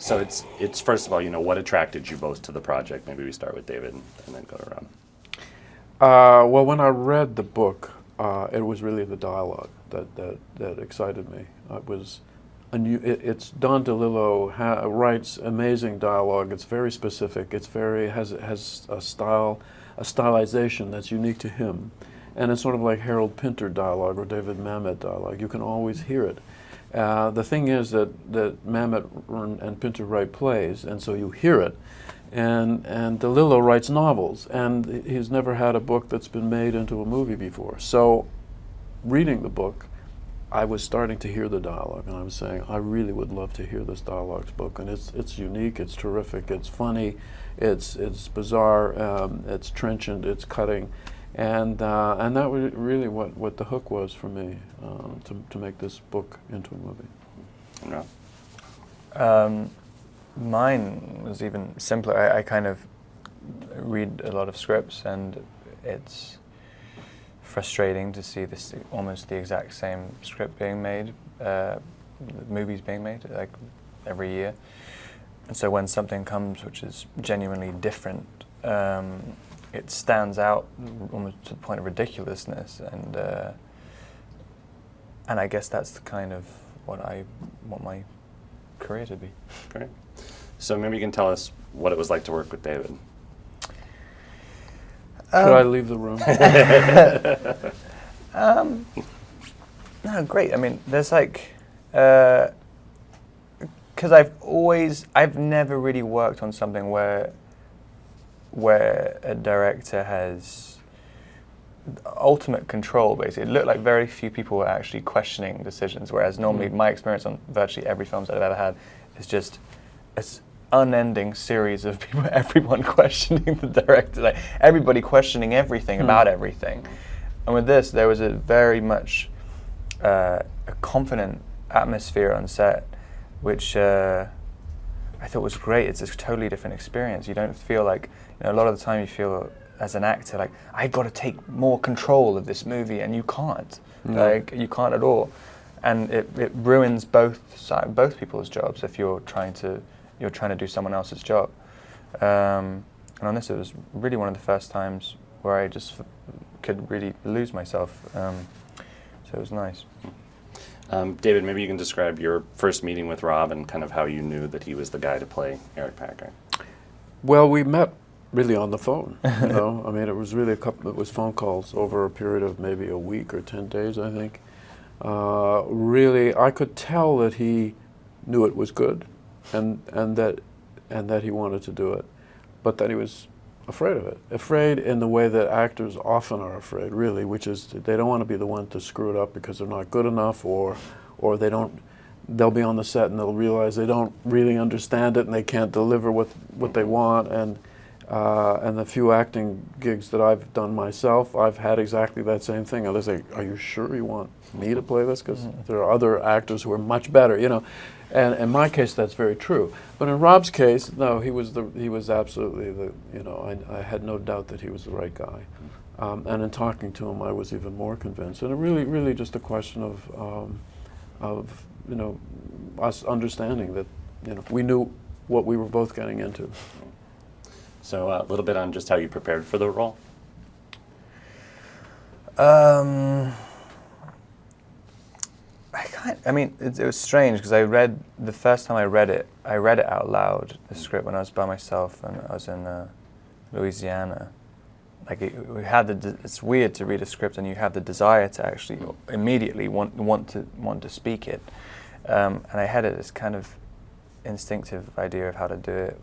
So it's first of all, what attracted you both to the project? Maybe we start with David and then go around. Well, when I read the book, it was really the dialogue that excited me. It was it's Don DeLillo writes amazing dialogue. It's very specific. It's very has a stylization that's unique to him, and it's sort of like Harold Pinter dialogue or David Mamet dialogue. You can always hear it. The thing is that Mamet and Pinter write plays, and so you hear it. And DeLillo writes novels, and he's never had a book that's been made into a movie before. So, reading the book, I was starting to hear the dialogue, and I was saying, I really would love to hear this dialogue spoken. It's unique, it's terrific, it's funny, it's bizarre, it's trenchant, it's cutting, and that was really what the hook was for me to make this book into a movie. Yeah. Mine was even simpler. I kind of read a lot of scripts, and it's frustrating to see this almost the exact same script being made, movies being made like every year. And so when something comes which is genuinely different, it stands out almost to the point of ridiculousness, and I guess that's the kind of what I want my career to be. Great. So maybe you can tell us what it was like to work with David. Should I leave the room? No, great. I mean, there's like, because I've never really worked on something where a director has ultimate control, basically. It looked like very few people were actually questioning decisions, whereas normally my experience on virtually every film that I've ever had is just an unending series of people, everyone questioning the director, like everybody questioning everything about everything. And with this, there was a very much a confident atmosphere on set, which I thought was great. It's a totally different experience. You don't feel like, a lot of the time you feel as an actor, like, I've got to take more control of this movie, and you can't. Like, you can't at all. And it ruins both people's jobs if you're trying to do someone else's job. And on this, it was really one of the first times where I just could really lose myself. So it was nice. David, maybe you can describe your first meeting with Rob and kind of how you knew that he was the guy to play Eric Packer. Well, we met really on the phone, I mean, it was really it was phone calls over a period of maybe a week or 10 days, I think. Really, I could tell that he knew it was good and that he wanted to do it, but that he was afraid of it. Afraid in the way that actors often are afraid, really, which is they don't want to be the one to screw it up because they're not good enough, or they'll be on the set and they'll realize they don't really understand it and they can't deliver what they want. And the few acting gigs that I've done myself, I've had exactly that same thing. They say, "Are you sure you want me to play this? Because there are other actors who are much better, And in my case, that's very true. But in Rob's case, no, he was absolutely I had no doubt that he was the right guy. And in talking to him, I was even more convinced. And it really just a question of us understanding that we knew what we were both getting into. So a little bit on just how you prepared for the role. It was strange because the first time I read it out loud, the script, when I was by myself and I was in Louisiana. Like it's weird to read a script and you have the desire to actually immediately want to speak it, and I had this kind of instinctive idea of how to do it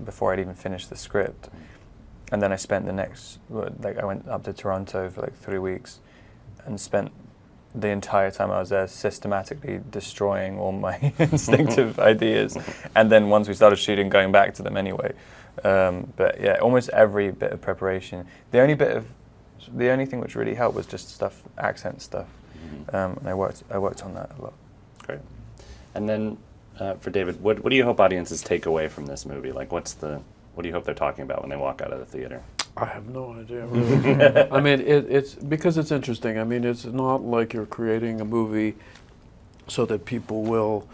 before I'd even finished the script, and then I spent I went up to Toronto for 3 weeks, and spent the entire time I was there systematically destroying all my instinctive ideas, and then once we started shooting, going back to them anyway. But yeah, almost every bit of preparation. The only thing which really helped was just accent stuff, and I worked on that a lot. Great. And then for David, what do you hope audiences take away from this movie? Like, what do you hope they're talking about when they walk out of the theater? I have no idea, really. I mean, it's because it's interesting. I mean, it's not like you're creating a movie so that people will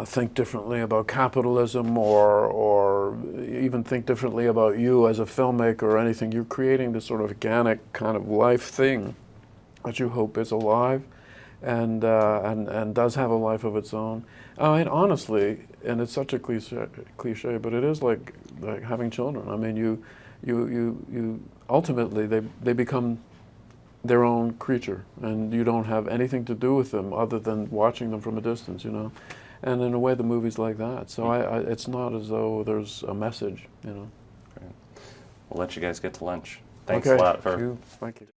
think differently about capitalism, or even think differently about you as a filmmaker or anything. You're creating this sort of organic kind of life thing that you hope is alive and does have a life of its own. I mean, honestly, and it's such a cliche, but it is like having children. I mean, you ultimately they become their own creature, and you don't have anything to do with them other than watching them from a distance, you know. And in a way, the movie's like that. So it's not as though there's a message, you know. Great. We'll let you guys get to lunch. Thanks Okay. a lot for Cool. Thank you.